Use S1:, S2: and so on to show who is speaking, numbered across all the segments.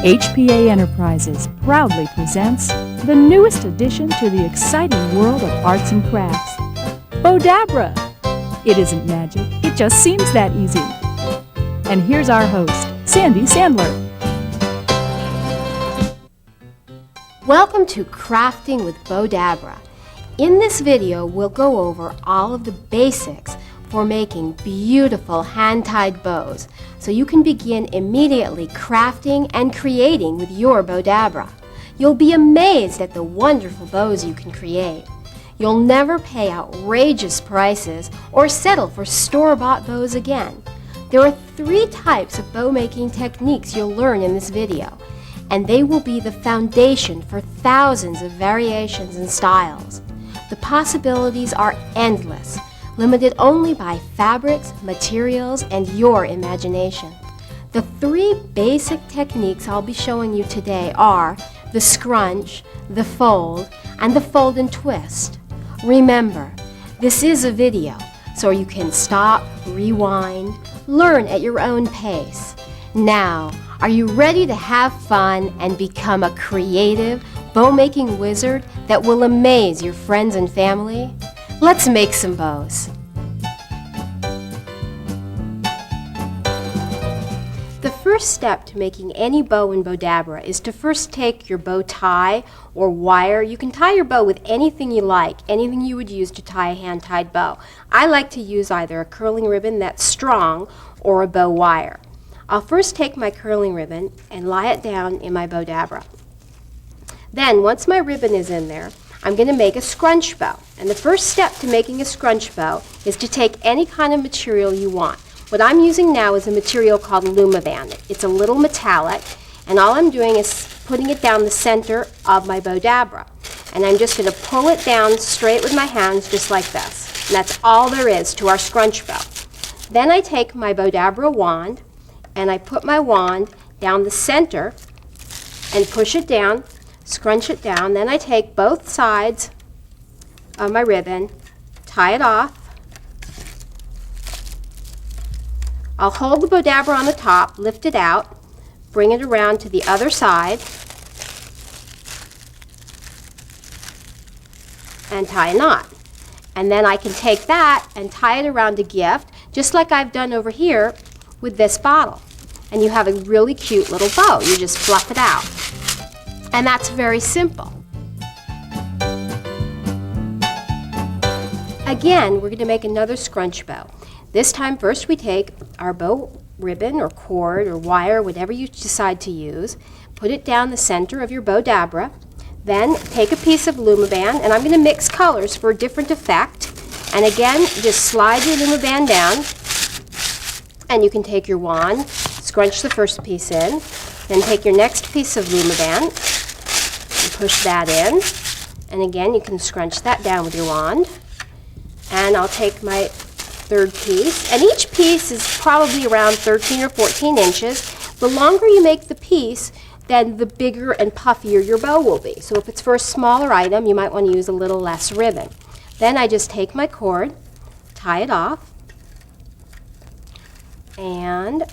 S1: HPA Enterprises proudly presents the newest addition to the exciting world of arts and crafts, Bowdabra. It isn't magic, it just seems that easy. And here's our host, Sandy Sandler.
S2: Welcome to Crafting with Bowdabra. In this video, we'll go over all of the basics for making beautiful hand-tied bows, so you can begin immediately crafting and creating with your Bowdabra. You'll be amazed at the wonderful bows you can create. You'll never pay outrageous prices or settle for store-bought bows again. There are 3 types of bow making techniques you'll learn in this video, and they will be the foundation for thousands of variations and styles. The possibilities are endless, limited only by fabrics, materials, and your imagination. The 3 basic techniques I'll be showing you today are the scrunch, the fold, and the fold and twist. Remember, this is a video, so you can stop, rewind, learn at your own pace. Now, are you ready to have fun and become a creative, bow-making wizard that will amaze your friends and family? Let's make some bows. The first step to making any bow in Bowdabra is to first take your bow tie or wire. You can tie your bow with anything you like, anything you would use to tie a hand-tied bow. I like to use either a curling ribbon that's strong or a bow wire. I'll first take my curling ribbon and lie it down in my Bowdabra. Then, once my ribbon is in there, I'm going to make a scrunch bow. And the first step to making a scrunch bow is to take any kind of material you want. What I'm using now is a material called Lumiband. It's a little metallic, and all I'm doing is putting it down the center of my Bowdabra. And I'm just going to pull it down straight with my hands just like this. And that's all there is to our scrunch bow. Then I take my Bowdabra wand, and I put my wand down the center and push it down, scrunch it down. Then I take both sides of my ribbon, tie it off. I'll hold the Bowdabra on the top, lift it out, bring it around to the other side, and tie a knot. And then I can take that and tie it around a gift, just like I've done over here with this bottle. And you have a really cute little bow. You just fluff it out. And that's very simple. Again, we're going to make another scrunch bow. This time, first we take our bow ribbon or cord or wire, whatever you decide to use, put it down the center of your Bowdabra. Then take a piece of Lumiband, and I'm going to mix colors for a different effect. And again, just slide your Lumiband down, and you can take your wand, scrunch the first piece in, then take your next piece of Lumiband and push that in. And again, you can scrunch that down with your wand. And I'll take my 3rd piece, and each piece is probably around 13 or 14 inches. The longer you make the piece, then the bigger and puffier your bow will be. So if it's for a smaller item, you might want to use a little less ribbon. Then I just take my cord, tie it off, and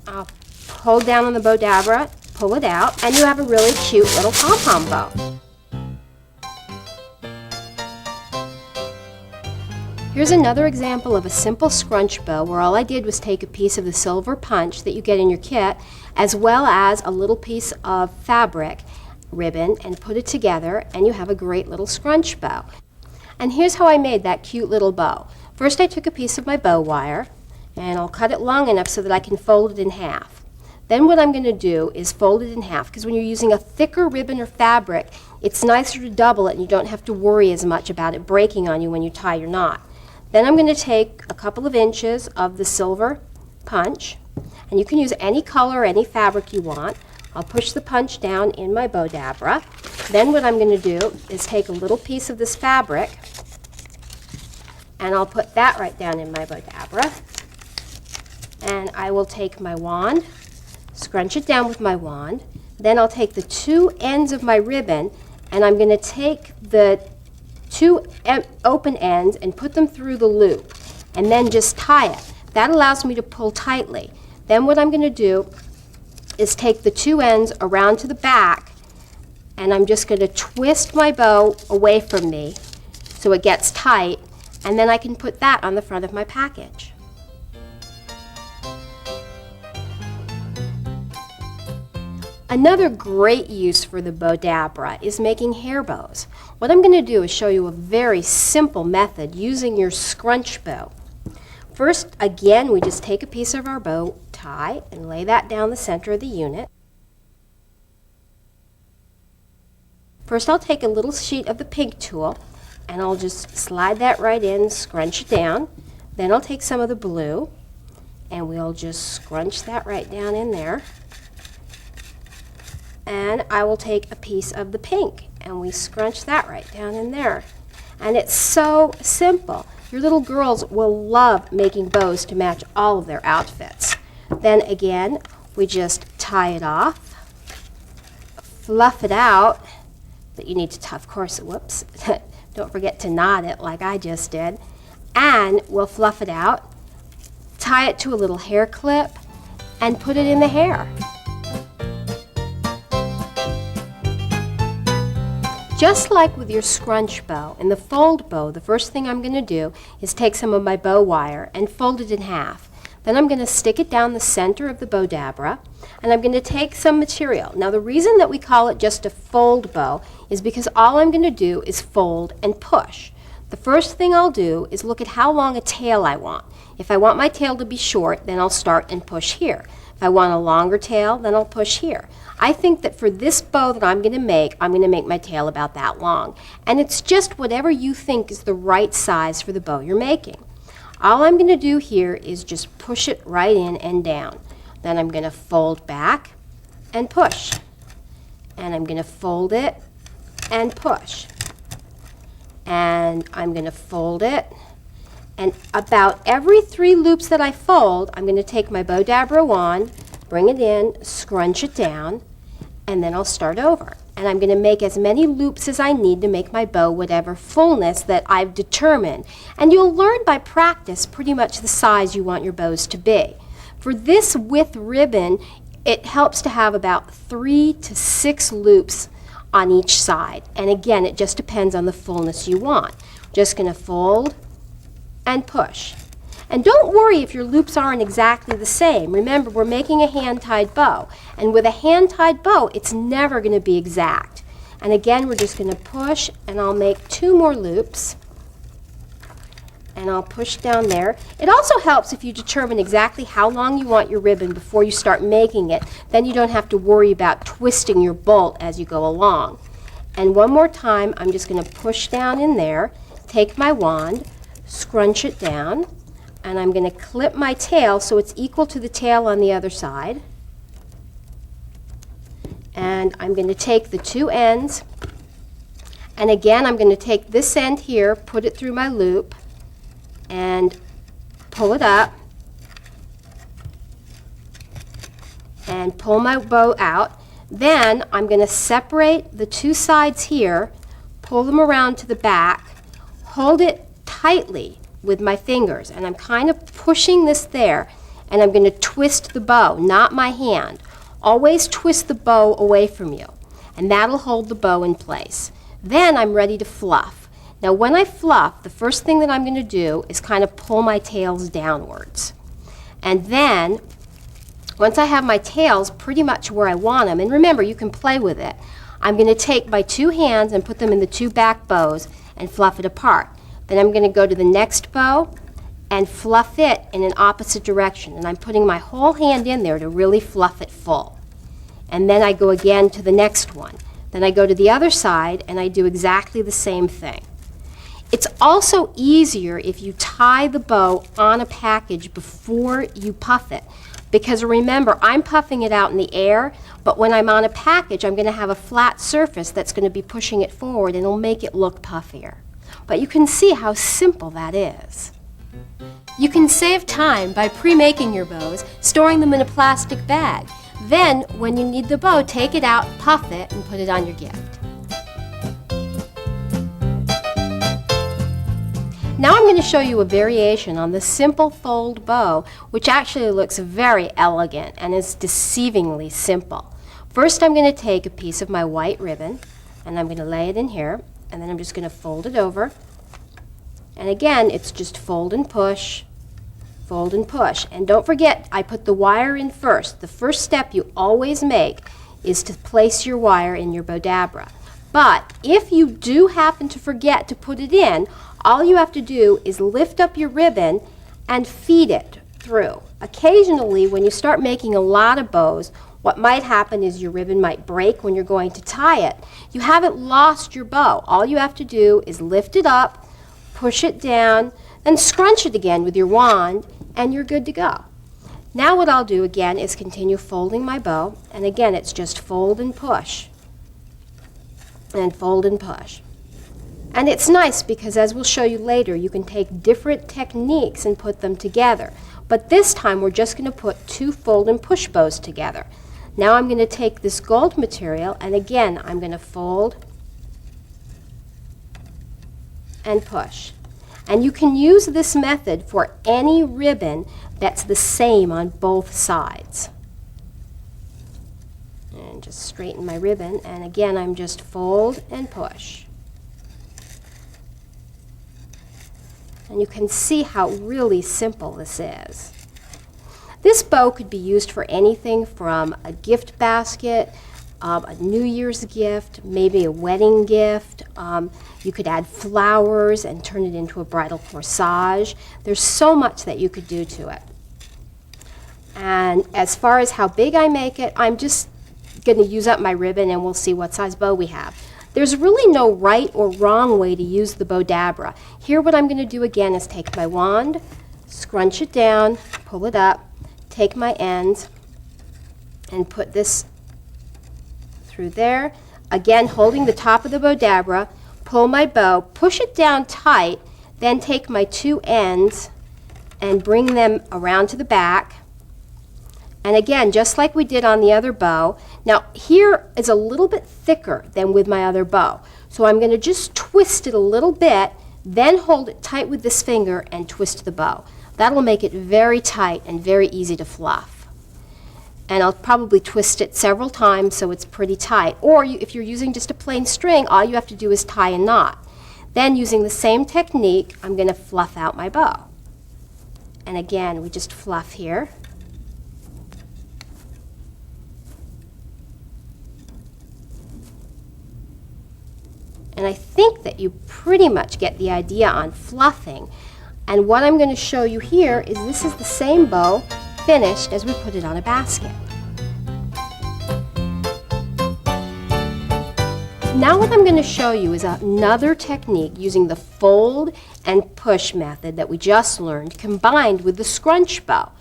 S2: I'll pull down on the Bowdabra, pull it out, and you have a really cute little pom-pom bow. Here's another example of a simple scrunch bow where all I did was take a piece of the silver punch that you get in your kit, as well as a little piece of fabric ribbon, and put it together, and you have a great little scrunch bow. And here's how I made that cute little bow. First, I took a piece of my bow wire, and I'll cut it long enough so that I can fold it in half. Then what I'm going to do is fold it in half, because when you're using a thicker ribbon or fabric, it's nicer to double it, and you don't have to worry as much about it breaking on you when you tie your knot. Then I'm going to take a couple of inches of the silver punch, and you can use any color or any fabric you want. I'll push the punch down in my Bowdabra. Then what I'm going to do is take a little piece of this fabric, and I'll put that right down in my Bowdabra. And I will take my wand, scrunch it down with my wand. Then I'll take the 2 ends of my ribbon, and I'm going to take the 2 open ends and put them through the loop, and then just tie it. That allows me to pull tightly. Then what I'm going to do is take the two ends around to the back, and I'm just going to twist my bow away from me so it gets tight, and then I can put that on the front of my package. Another great use for the Bowdabra is making hair bows. What I'm going to do is show you a very simple method using your Scrunch Bow. First, again, we just take a piece of our bow tie and lay that down the center of the unit. First, I'll take a little sheet of the pink tool and I'll just slide that right in, scrunch it down. Then I'll take some of the blue and we'll just scrunch that right down in there. And I will take a piece of the pink and we scrunch that right down in there. And it's so simple. Your little girls will love making bows to match all of their outfits. Then again, we just tie it off, fluff it out, but you need to, of course, whoops, don't forget to knot it like I just did. And we'll fluff it out, tie it to a little hair clip, and put it in the hair. Just like with your scrunch bow and the fold bow, the first thing I'm going to do is take some of my bow wire and fold it in half. Then I'm going to stick it down the center of the Bowdabra, and I'm going to take some material. Now the reason that we call it just a fold bow is because all I'm going to do is fold and push. The first thing I'll do is look at how long a tail I want. If I want my tail to be short, then I'll start and push here. If I want a longer tail, then I'll push here. I think that for this bow that I'm going to make my tail about that long. And it's just whatever you think is the right size for the bow you're making. All I'm going to do here is just push it right in and down. Then I'm going to fold back and push. And I'm going to fold it and push. And I'm going to fold it. And about every 3 loops that I fold, I'm going to take my Bowdabra wand, bring it in, scrunch it down, and then I'll start over. And I'm going to make as many loops as I need to make my bow whatever fullness that I've determined. And you'll learn by practice pretty much the size you want your bows to be. For this width ribbon, it helps to have about 3 to 6 loops on each side. And again, it just depends on the fullness you want. Just going to fold and push. And don't worry if your loops aren't exactly the same. Remember, we're making a hand-tied bow. And with a hand-tied bow, it's never going to be exact. And again, we're just going to push, and I'll make 2 more loops. And I'll push down there. It also helps if you determine exactly how long you want your ribbon before you start making it. Then you don't have to worry about twisting your bolt as you go along. And one more time, I'm just going to push down in there, take my wand, scrunch it down, and I'm going to clip my tail so it's equal to the tail on the other side. And I'm going to take the 2 ends, and again I'm going to take this end here, put it through my loop, and pull it up, and pull my bow out. Then I'm going to separate the 2 sides here, pull them around to the back, hold it tightly with my fingers, and I'm kind of pushing this there, and I'm going to twist the bow, not my hand. Always twist the bow away from you, and that'll hold the bow in place. Then I'm ready to fluff. Now when I fluff, the first thing that I'm going to do is kind of pull my tails downwards. And then, once I have my tails pretty much where I want them, and remember, you can play with it, I'm going to take my 2 hands and put them in the 2 back bows and fluff it apart. Then I'm going to go to the next bow and fluff it in an opposite direction. And I'm putting my whole hand in there to really fluff it full. And then I go again to the next one. Then I go to the other side and I do exactly the same thing. It's also easier if you tie the bow on a package before you puff it. Because remember, I'm puffing it out in the air, but when I'm on a package, I'm going to have a flat surface that's going to be pushing it forward, and it'll make it look puffier. But you can see how simple that is. You can save time by pre-making your bows, storing them in a plastic bag. Then, when you need the bow, take it out, puff it, and put it on your gift. Now I'm going to show you a variation on the simple fold bow, which actually looks very elegant and is deceivingly simple. First, I'm going to take a piece of my white ribbon and I'm going to lay it in here, and then I'm just going to fold it over. And again, it's just fold and push, fold and push. And don't forget, I put the wire in first. The first step you always make is to place your wire in your Bowdabra. But if you do happen to forget to put it in, all you have to do is lift up your ribbon and feed it through. Occasionally, when you start making a lot of bows, what might happen is your ribbon might break when you're going to tie it. You haven't lost your bow. All you have to do is lift it up, push it down, then scrunch it again with your wand, and you're good to go. Now what I'll do again is continue folding my bow, and again it's just fold and push, and fold and push. And it's nice because, as we'll show you later, you can take different techniques and put them together. But this time we're just going to put two fold and push bows together. Now I'm going to take this gold material, and again I'm going to fold and push. And you can use this method for any ribbon that's the same on both sides. And just straighten my ribbon, and again I'm just fold and push. And you can see how really simple this is. This bow could be used for anything from a gift basket, a New Year's gift, maybe a wedding gift. You could add flowers and turn it into a bridal corsage. There's so much that you could do to it. And as far as how big I make it, I'm just going to use up my ribbon and we'll see what size bow we have. There's really no right or wrong way to use the Bowdabra. Here what I'm going to do again is take my wand, scrunch it down, pull it up, take my ends, and put this through there. Again, holding the top of the Bowdabra, pull my bow, push it down tight, then take my two ends and bring them around to the back. And again, just like we did on the other bow, now here is a little bit thicker than with my other bow. So I'm going to just twist it a little bit, then hold it tight with this finger and twist the bow. That'll make it very tight and very easy to fluff. And I'll probably twist it several times so it's pretty tight. Or if you're using just a plain string, all you have to do is tie a knot. Then using the same technique, I'm going to fluff out my bow. And again, we just fluff here. And I think that you pretty much get the idea on fluffing. And what I'm going to show you here is this is the same bow finished as we put it on a basket. Now what I'm going to show you is another technique using the fold and push method that we just learned combined with the scrunch bow.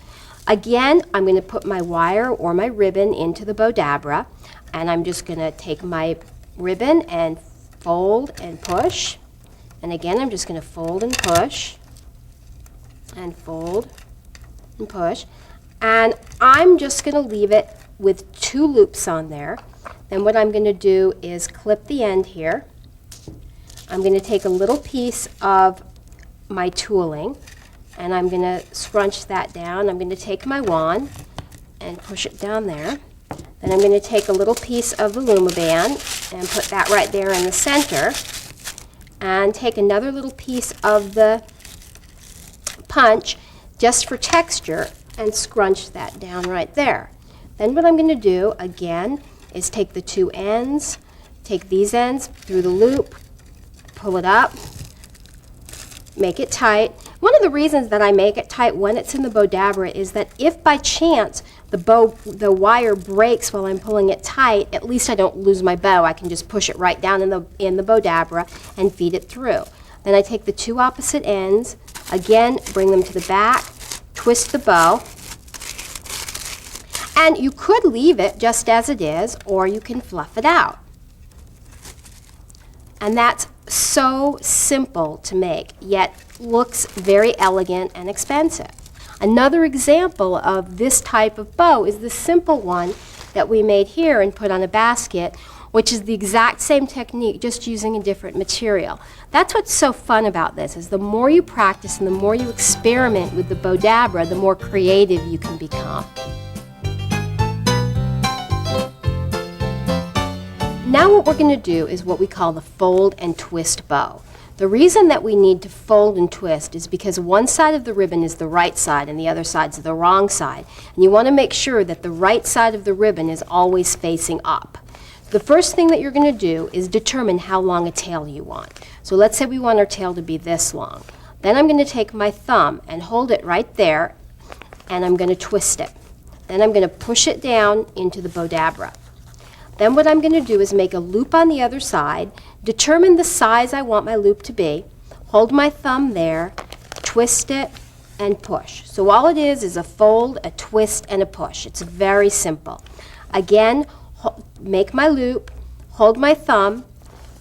S2: Again, I'm going to put my wire or my ribbon into the Bowdabra, and I'm just going to take my ribbon and fold and push. And again, I'm just going to fold and push and fold and push. And I'm just going to leave it with two loops on there. Then what I'm going to do is clip the end here. I'm going to take a little piece of my tooling and I'm going to scrunch that down. I'm going to take my wand and push it down there. Then I'm going to take a little piece of the Lumaband and put that right there in the center, and take another little piece of the punch just for texture and scrunch that down right there. Then what I'm going to do again is take the two ends, take these ends through the loop, pull it up, make it tight. One of the reasons that I make it tight when it's in the Bowdabra is that if by chance the wire breaks while I'm pulling it tight, at least I don't lose my bow. I can just push it right down in the Bowdabra and feed it through. Then I take the two opposite ends, again bring them to the back, twist the bow, and you could leave it just as it is, or you can fluff it out. And that's so simple to make, yet looks very elegant and expensive. Another example of this type of bow is the simple one that we made here and put on a basket, which is the exact same technique, just using a different material. That's what's so fun about this, is the more you practice and the more you experiment with the Bowdabra, the more creative you can become. Now what we're going to do is what we call the fold and twist bow. The reason that we need to fold and twist is because one side of the ribbon is the right side and the other side's the wrong side. And you want to make sure that the right side of the ribbon is always facing up. The first thing that you're going to do is determine how long a tail you want. So let's say we want our tail to be this long. Then I'm going to take my thumb and hold it right there, and I'm going to twist it. Then I'm going to push it down into the Bowdabra. Then what I'm going to do is make a loop on the other side, determine the size I want my loop to be, hold my thumb there, twist it, and push. So all it is a fold, a twist, and a push. It's very simple. Again, make my loop, hold my thumb,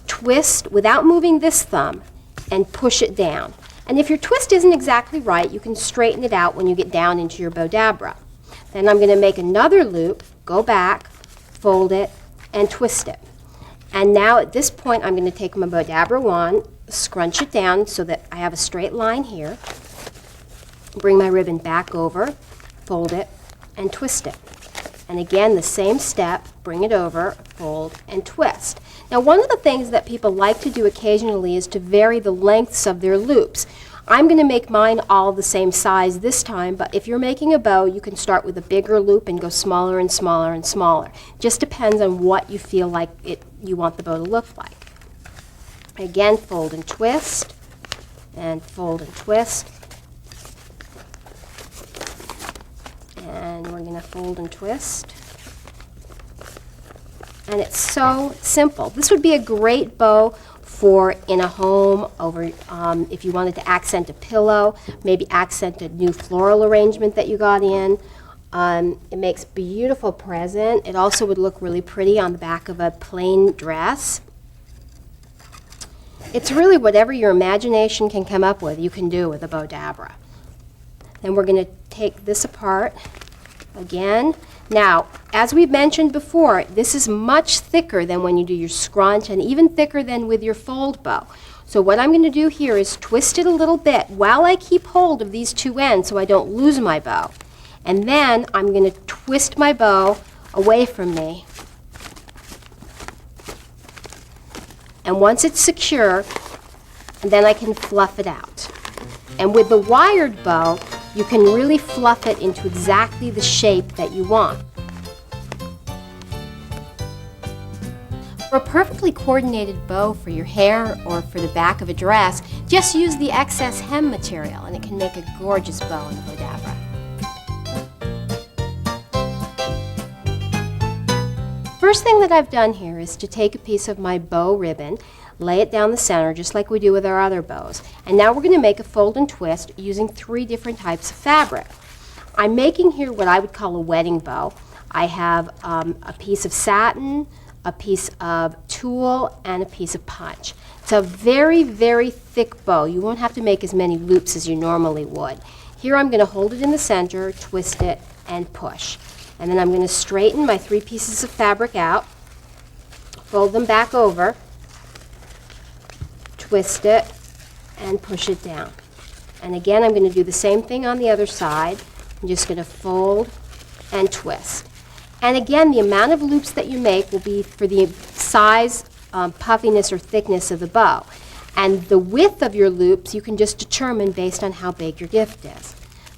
S2: twist without moving this thumb, and push it down. And if your twist isn't exactly right, you can straighten it out when you get down into your Bowdabra. Then I'm going to make another loop, go back, fold it, and twist it. And now at this point I'm going to take my Bowdabra wand, scrunch it down so that I have a straight line here, bring my ribbon back over, fold it, and twist it. And again, the same step, bring it over, fold, and twist. Now one of the things that people like to do occasionally is to vary the lengths of their loops. I'm going to make mine all the same size this time, but if you're making a bow, you can start with a bigger loop and go smaller and smaller and smaller. Just depends on what you feel like you want the bow to look like. Again, fold and twist, and fold and twist. And we're going to fold and twist. And it's so simple. This would be a great bow for in a home, over if you wanted to accent a pillow, maybe accent a new floral arrangement that you got in. It makes a beautiful present. It also would look really pretty on the back of a plain dress. It's really whatever your imagination can come up with, you can do with a Bowdabra. Then we're going to take this apart again. Now, as we've mentioned before, this is much thicker than when you do your scrunch and even thicker than with your fold bow. So what I'm going to do here is twist it a little bit while I keep hold of these two ends so I don't lose my bow. And then I'm going to twist my bow away from me. And once it's secure, then I can fluff it out. And with the wired bow, you can really fluff it into exactly the shape that you want. For a perfectly coordinated bow for your hair or for the back of a dress, just use the excess hem material and it can make a gorgeous bow in the Bowdabra. First thing that I've done here is to take a piece of my bow ribbon, lay it down the center just like we do with our other bows. And now we're going to make a fold and twist using 3 different types of fabric. I'm making here what I would call a wedding bow. I have a piece of satin, a piece of tulle, and a piece of punch. It's a very, very thick bow. You won't have to make as many loops as you normally would. Here I'm going to hold it in the center, twist it, and push. And then I'm going to straighten my 3 pieces of fabric out, fold them back over, twist it, and push it down. And again, I'm going to do the same thing on the other side. I'm just going to fold and twist. And again, the amount of loops that you make will be for the size, puffiness, or thickness of the bow. And the width of your loops you can just determine based on how big your gift is.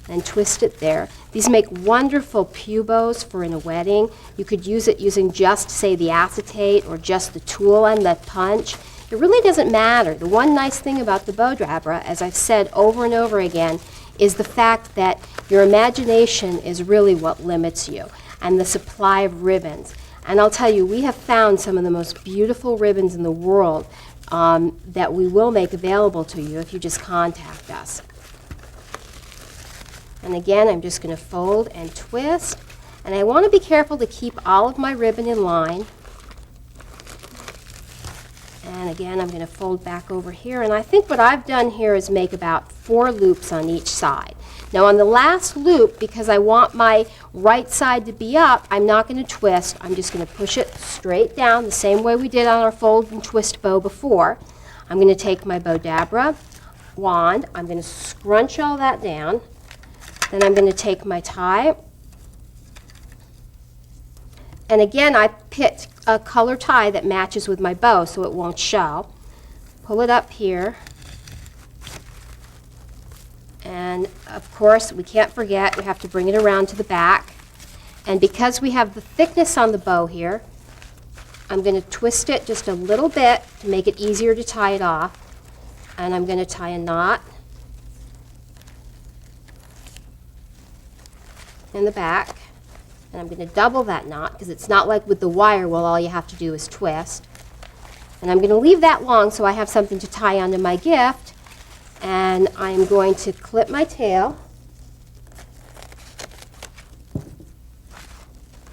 S2: And twist it there. These make wonderful pew bows for in a wedding. You could use it using just, say, the acetate or just the tulle and the punch. It really doesn't matter. The one nice thing about the Bowdabra, as I've said over and over again, is the fact that your imagination is really what limits you, and the supply of ribbons. And I'll tell you, we have found some of the most beautiful ribbons in the world that we will make available to you if you just contact us. And again, I'm just going to fold and twist. And I want to be careful to keep all of my ribbon in line. And again, I'm going to fold back over here. And I think what I've done here is make about 4 loops on each side. Now on the last loop, because I want my right side to be up, I'm not going to twist. I'm just going to push it straight down the same way we did on our fold and twist bow before. I'm going to take my Bowdabra wand. I'm going to scrunch all that down. Then I'm going to take my tie. And again, I picked a color tie that matches with my bow so it won't show. Pull it up here. And of course, we can't forget, we have to bring it around to the back. And because we have the thickness on the bow here, I'm going to twist it just a little bit to make it easier to tie it off. And I'm going to tie a knot in the back. And I'm going to double that knot because it's not like with the wire, well, all you have to do is twist. And I'm going to leave that long so I have something to tie onto my gift. And I'm going to clip my tail.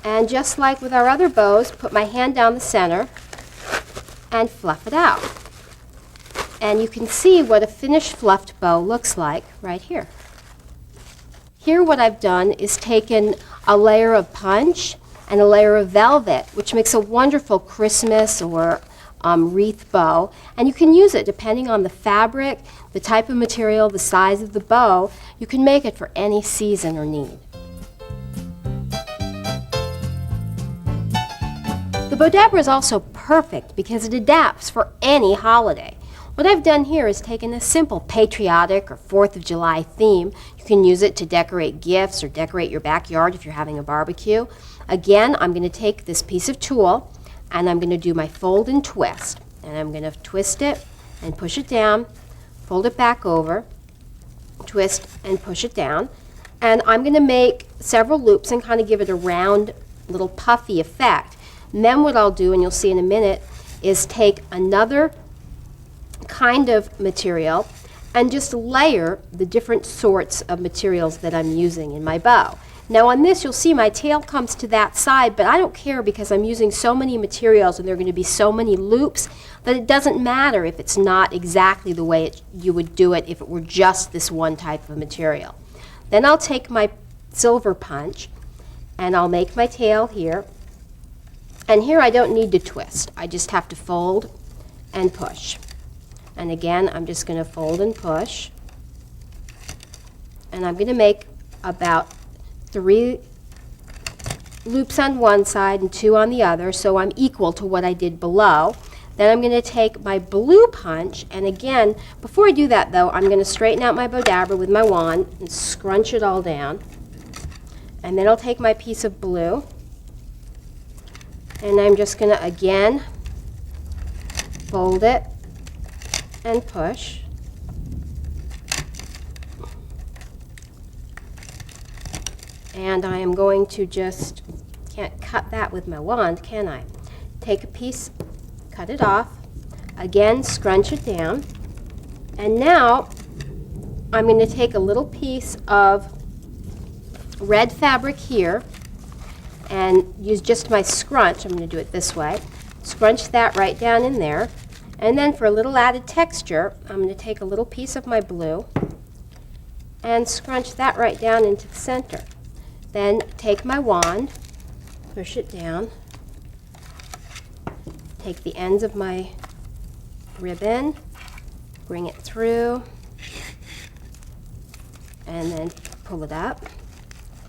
S2: And just like with our other bows, put my hand down the center and fluff it out. And you can see what a finished fluffed bow looks like right here. Here what I've done is taken a layer of punch and a layer of velvet, which makes a wonderful Christmas or wreath bow. And you can use it depending on the fabric, the type of material, the size of the bow. You can make it for any season or need. The Bowdabra is also perfect because it adapts for any holiday. What I've done here is taken a simple patriotic or 4th of July theme. You can use it to decorate gifts or decorate your backyard if you're having a barbecue. Again, I'm going to take this piece of tulle and I'm going to do my fold and twist. And I'm going to twist it and push it down, fold it back over, twist and push it down. And I'm going to make several loops and kind of give it a round little puffy effect. And then what I'll do, and you'll see in a minute, is take another kind of material and just layer the different sorts of materials that I'm using in my bow. Now on this you'll see my tail comes to that side, but I don't care because I'm using so many materials and there are going to be so many loops that it doesn't matter if it's not exactly the way you would do it if it were just this one type of material. Then I'll take my silver punch and I'll make my tail here. And here I don't need to twist. I just have to fold and push. And again, I'm just going to fold and push. And I'm going to make about 3 loops on one side and 2 on the other, so I'm equal to what I did below. Then I'm going to take my blue punch, and again, before I do that though, I'm going to straighten out my Bowdabra with my wand and scrunch it all down. And then I'll take my piece of blue, and I'm just going to again fold it and push. And I am going to just, can't cut that with my wand, can I? Take a piece, cut it off, again scrunch it down, and now I'm going to take a little piece of red fabric here and use just my scrunch. I'm going to do it this way. Scrunch that right down in there. And then for a little added texture, I'm going to take a little piece of my blue and scrunch that right down into the center. Then take my wand, push it down, take the ends of my ribbon, bring it through, and then pull it up.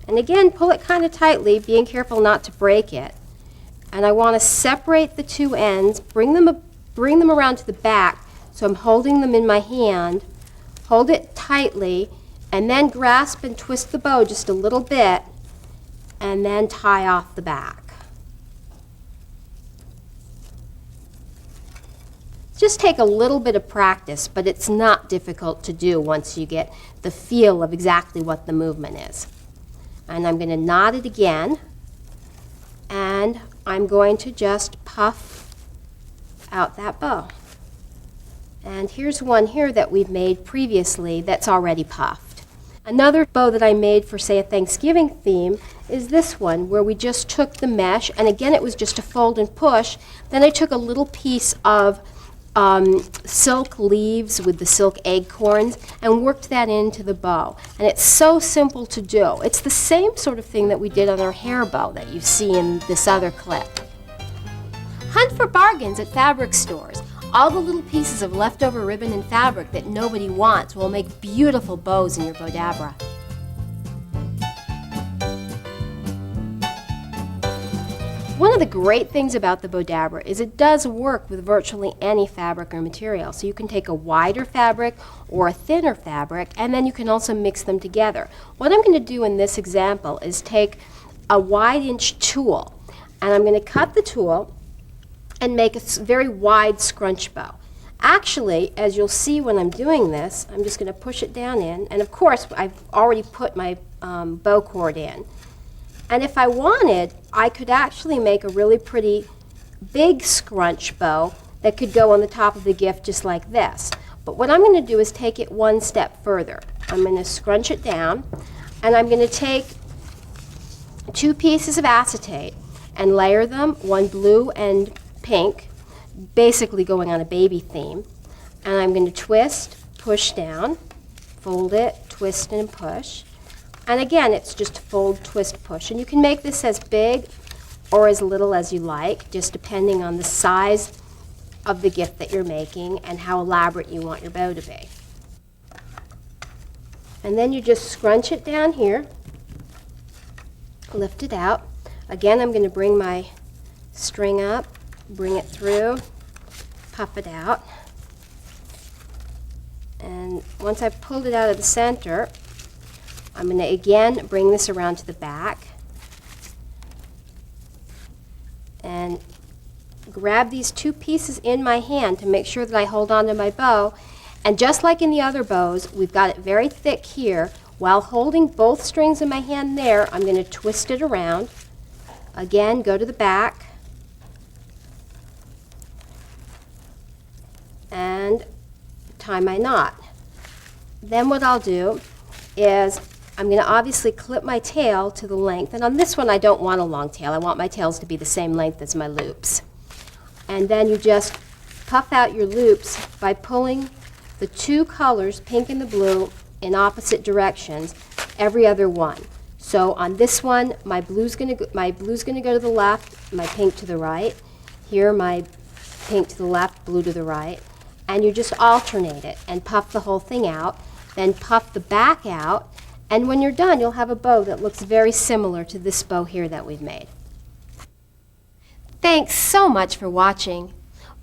S2: And again, pull it kind of tightly, being careful not to break it. And I want to separate the 2 ends, bring them around to the back, so I'm holding them in my hand, hold it tightly, and then grasp and twist the bow just a little bit, and then tie off the back. Just take a little bit of practice, but it's not difficult to do once you get the feel of exactly what the movement is. And I'm going to knot it again, and I'm going to just puff out that bow. And here's one here that we've made previously that's already puffed. Another bow that I made for, say, a Thanksgiving theme is this one, where we just took the mesh, and again it was just a fold and push. Then I took a little piece of silk leaves with the silk acorns and worked that into the bow. And it's so simple to do. It's the same sort of thing that we did on our hair bow that you see in this other clip. Hunt for bargains at fabric stores. All the little pieces of leftover ribbon and fabric that nobody wants will make beautiful bows in your Bowdabra. One of the great things about the Bowdabra is it does work with virtually any fabric or material. So you can take a wider fabric or a thinner fabric, and then you can also mix them together. What I'm going to do in this example is take a wide inch tool, and I'm going to cut the tool and make a very wide scrunch bow. Actually, as you'll see when I'm doing this, I'm just going to push it down in, and of course I've already put my bow cord in. And if I wanted, I could actually make a really pretty big scrunch bow that could go on the top of the gift just like this. But what I'm going to do is take it one step further. I'm going to scrunch it down, and I'm going to take 2 pieces of acetate and layer them, one blue and pink, basically going on a baby theme. And I'm going to twist, push down, fold it, twist and push. And again, it's just fold, twist, push. And you can make this as big or as little as you like, just depending on the size of the gift that you're making and how elaborate you want your bow to be. And then you just scrunch it down here, lift it out. Again, I'm going to bring my string up, bring it through, puff it out. And once I've pulled it out of the center, I'm going to again bring this around to the back and grab these 2 pieces in my hand to make sure that I hold on to my bow. And just like in the other bows, we've got it very thick here. While holding both strings in my hand there, I'm going to twist it around. Again, go to the back and tie my knot. Then what I'll do is I'm going to obviously clip my tail to the length, and on this one I don't want a long tail. I want my tails to be the same length as my loops. And then you just puff out your loops by pulling the 2 colors, pink and the blue, in opposite directions every other one. So on this one, my blue's going to go to the left, my pink to the right. Here, my pink to the left, blue to the right. And you just alternate it and puff the whole thing out, then puff the back out. And when you're done, you'll have a bow that looks very similar to this bow here that we've made. Thanks so much for watching.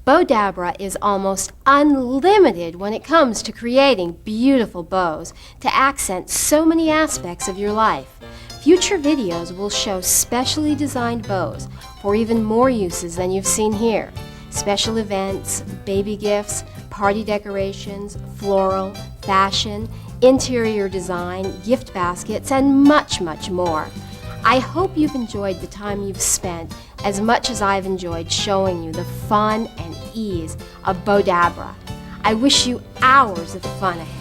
S2: Bowdabra is almost unlimited when it comes to creating beautiful bows to accent so many aspects of your life. Future videos will show specially designed bows for even more uses than you've seen here. Special events, baby gifts, party decorations, floral, fashion, interior design, gift baskets, and much, much more. I hope you've enjoyed the time you've spent as much as I've enjoyed showing you the fun and ease of Bowdabra. I wish you hours of fun ahead.